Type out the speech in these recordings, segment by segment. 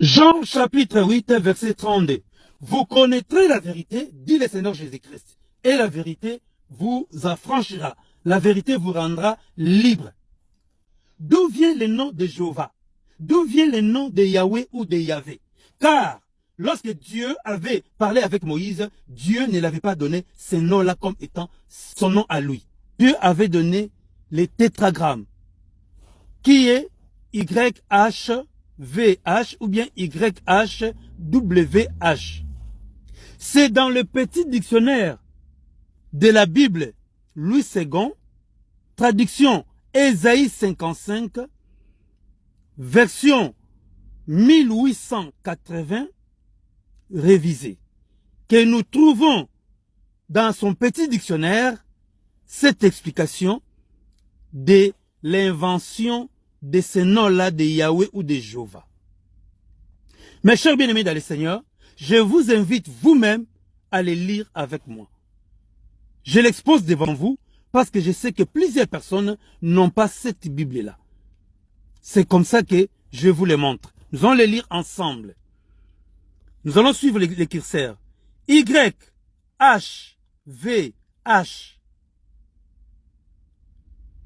Jean chapitre 8, verset 32. Vous connaîtrez la vérité, dit le Seigneur Jésus-Christ, et la vérité vous affranchira. La vérité vous rendra libre. D'où vient le nom de Jéhovah? D'où vient le nom de Yahweh ou de Yahvé? Car lorsque Dieu avait parlé avec Moïse, Dieu ne l'avait pas donné ce nom-là comme étant son nom à lui. Dieu avait donné les tétragrammes, qui est YHVH ou bien YHWH. C'est dans le petit dictionnaire de la Bible Louis II, traduction Ésaïe 55, version 1880, révisée, que nous trouvons dans son petit dictionnaire cette explication de l'invention de ce nom-là de Yahweh ou de Jéhovah. Mes chers bien-aimés dans le Seigneur, je vous invite vous-même à les lire avec moi. Je l'expose devant vous parce que je sais que plusieurs personnes n'ont pas cette Bible-là. C'est comme ça que je vous les montre. Nous allons les lire ensemble. Nous allons suivre les curseurs. YHVH,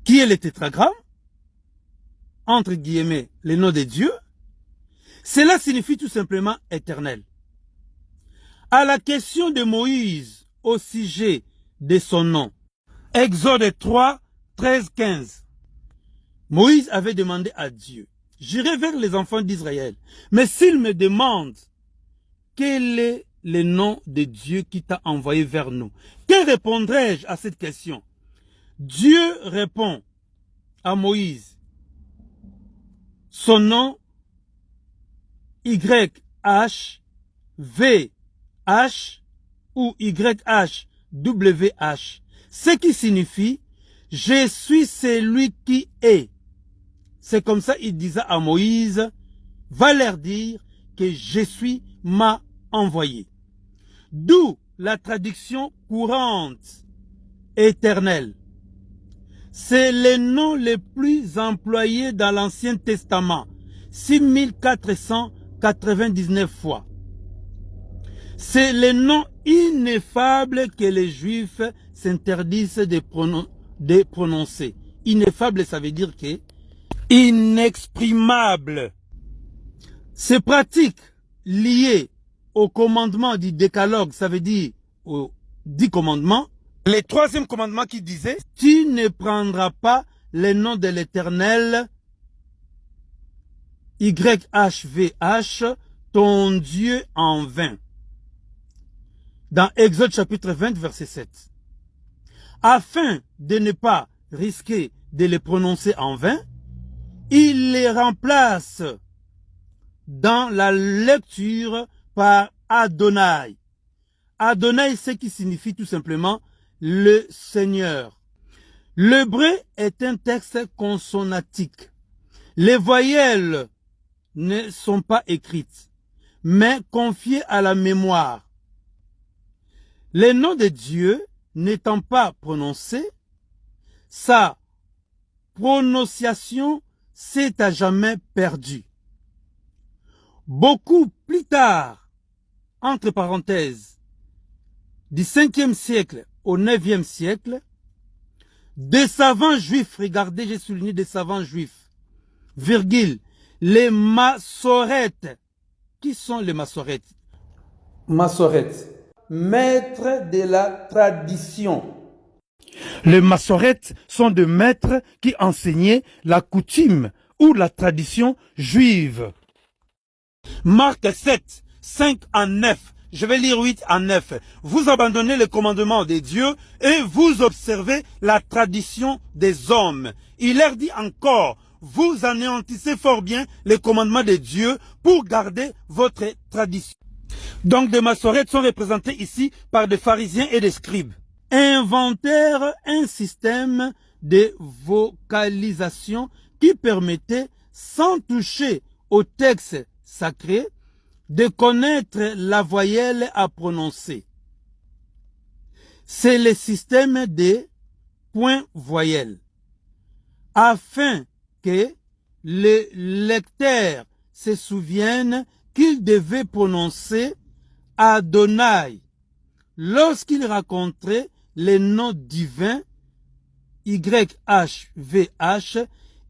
qui est le tétragramme, entre guillemets, le nom de Dieu. Cela signifie tout simplement éternel. À la question de Moïse au sujet de son nom, Exode 3, 13, 15. Moïse avait demandé à Dieu, j'irai vers les enfants d'Israël, mais s'ils me demandent quel est le nom de Dieu qui t'a envoyé vers nous, que répondrai-je à cette question? Dieu répond à Moïse, son nom YHVH ou YHWH, ce qui signifie je suis celui qui est. C'est comme ça il disait à Moïse, va leur dire que je suis m'a envoyé. D'où la traduction courante, éternel. C'est le nom le plus employé dans l'Ancien Testament, 6499 fois. C'est le nom ineffable que les Juifs s'interdisent de prononcer. Ineffable, ça veut dire que inexprimable. Ces pratiques liées au commandement du décalogue, ça veut dire aux 10 commandements. Le troisième commandement qui disait, tu ne prendras pas le nom de l'Éternel, YHVH, ton Dieu en vain. Dans Exode chapitre 20, verset 7. Afin de ne pas risquer de les prononcer en vain, il les remplace dans la lecture par Adonai. Adonai, ce qui signifie tout simplement le Seigneur. L'hébreu est un texte consonnatique. Les voyelles ne sont pas écrites, mais confiées à la mémoire. Le nom de Dieu n'étant pas prononcé, sa prononciation s'est à jamais perdue. Beaucoup plus tard, entre parenthèses, du 5e siècle au 9e siècle, des savants juifs, regardez, j'ai souligné des savants juifs, virgule, les Massorètes. Qui sont les Massorètes? Massorètes, maîtres de la tradition. Les Massorètes sont des maîtres qui enseignaient la coutume ou la tradition juive. Marc 7, 5 à 9. Je vais lire 8 à 9. Vous abandonnez le commandement de Dieu et vous observez la tradition des hommes. Il leur dit encore, vous anéantissez fort bien les commandements de Dieu pour garder votre tradition. Donc des Massorètes sont représentés ici par des pharisiens et des scribes. Inventèrent un système de vocalisation qui permettait, sans toucher au texte sacré, de connaître la voyelle à prononcer. C'est le système des points voyelles. Afin que les lecteurs se souviennent qu'il devait prononcer Adonai lorsqu'il rencontrait les noms divins YHVH.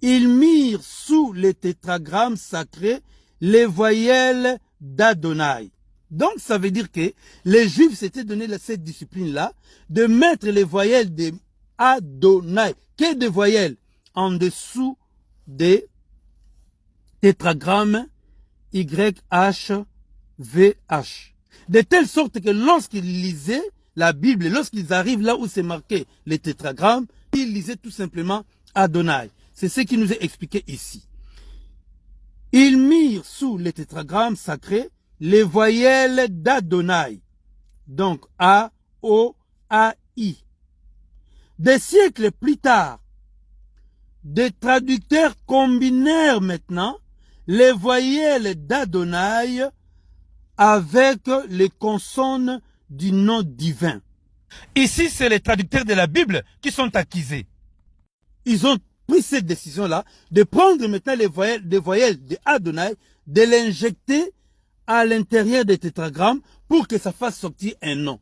Ils mirent sous les tétragrammes sacrés les voyelles d'Adonai. Donc ça veut dire que les Juifs s'étaient donné cette discipline-là de mettre les voyelles de Adonai, que des voyelles en dessous des tétragrammes YHVH. De telle sorte que lorsqu'ils lisaient la Bible, lorsqu'ils arrivent là où c'est marqué les tétragrammes, ils lisaient tout simplement Adonai. C'est ce qui nous est expliqué ici. Ils mirent sous les tétragrammes sacrés les voyelles d'Adonai. Donc A, O, A, I. Des siècles plus tard, des traducteurs combinèrent maintenant les voyelles d'Adonai avec les consonnes du nom divin. Ici, c'est les traducteurs de la Bible qui sont accusés. Ils ont pris cette décision-là de prendre maintenant les voyelles d'Adonai, de l'injecter à l'intérieur des tétragrammes pour que ça fasse sortir un nom.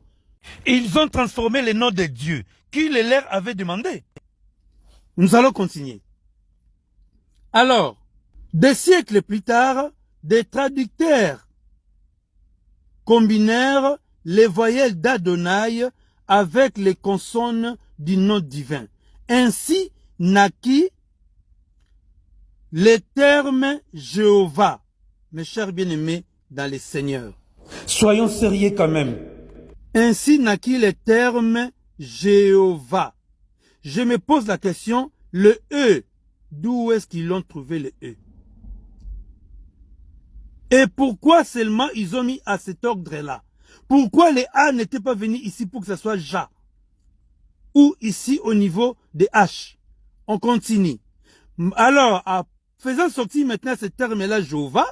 Ils ont transformé les noms de Dieu qui les leur avait demandé. Nous allons continuer. Alors, des siècles plus tard, des traducteurs combinèrent les voyelles d'Adonai avec les consonnes du nom divin. Ainsi naquit le terme Jéhovah. Mes chers bien-aimés dans les seigneurs, soyons sérieux quand même. Ainsi naquit le terme Jéhovah. Je me pose la question, le E, d'où est-ce qu'ils l'ont trouvé le E? Et pourquoi seulement ils ont mis à cet ordre-là? Pourquoi les A n'étaient pas venus ici pour que ce soit Ja? Ou ici au niveau des H? On continue. Alors, en faisant sortir maintenant ce terme-là, Jéhovah,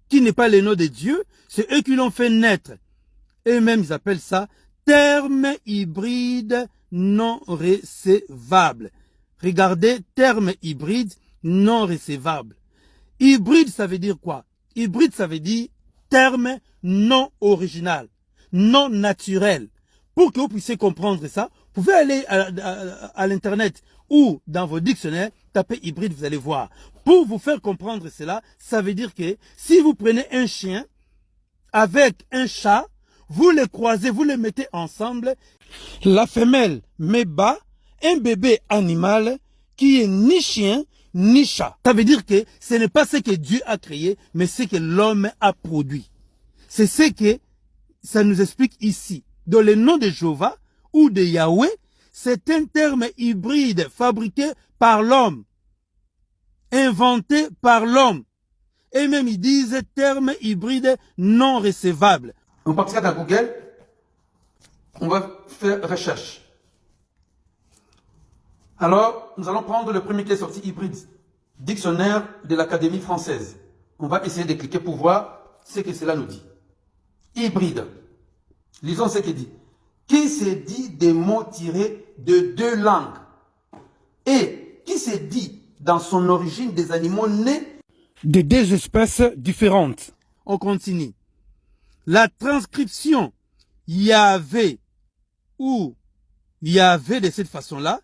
qui n'est pas le nom de Dieu, c'est eux qui l'ont fait naître. Eux-mêmes, ils appellent ça terme hybride non recevable. Regardez, terme hybride non recevable. Hybride, ça veut dire quoi? Hybride, ça veut dire terme non original, non naturel. Pour que vous puissiez comprendre ça, vous pouvez aller à l'internet ou dans vos dictionnaires, tapez hybride, vous allez voir. Pour vous faire comprendre cela, ça veut dire que si vous prenez un chien avec un chat, vous les croisez, vous les mettez ensemble, la femelle met bas un bébé animal qui est ni chien ni chat. Ça veut dire que ce n'est pas ce que Dieu a créé, mais ce que l'homme a produit. C'est ce que ça nous explique ici. Dans le nom de Jéhovah ou de Yahweh, c'est un terme hybride fabriqué par l'homme, inventé par l'homme. Et même ils disent terme hybride non recevable. On partira dans Google, on va faire recherche. Alors, nous allons prendre le premier qui est sorti hybride, dictionnaire de l'Académie française. On va essayer de cliquer pour voir ce que cela nous dit. Hybride. Lisons ce qu'il dit. Qui se dit des mots tirés de deux langues et qui se dit dans son origine des animaux nés de deux espèces différentes. On continue. La transcription Yahvé ou Yahvé de cette façon-là,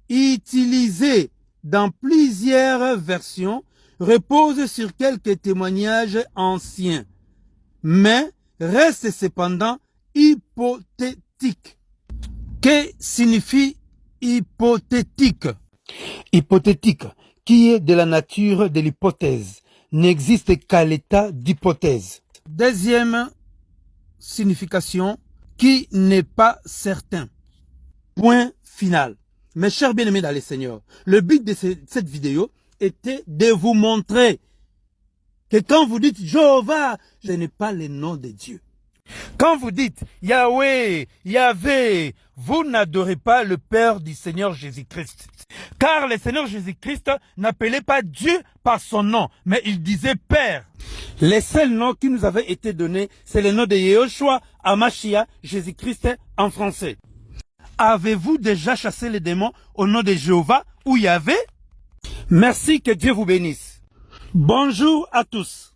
utilisée dans plusieurs versions, repose sur quelques témoignages anciens, mais reste cependant hypothétique. Que signifie hypothétique? Hypothétique, qui est de la nature de l'hypothèse, n'existe qu'à l'état d'hypothèse. Deuxième signification, qui n'est pas certain. Point final. Mes chers bien-aimés dans les Seigneurs, le but de cette vidéo était de vous montrer que quand vous dites Jéhovah, ce n'est pas le nom de Dieu. Quand vous dites Yahweh, Yahvé, vous n'adorez pas le Père du Seigneur Jésus-Christ. Car le Seigneur Jésus-Christ n'appelait pas Dieu par son nom, mais il disait Père. Les seuls noms qui nous avaient été donnés, c'est le nom de Yehoshua, Amashia, Jésus-Christ en français. Avez-vous déjà chassé les démons au nom de Jéhovah ou Yahvé? Merci, que Dieu vous bénisse. Bonjour à tous.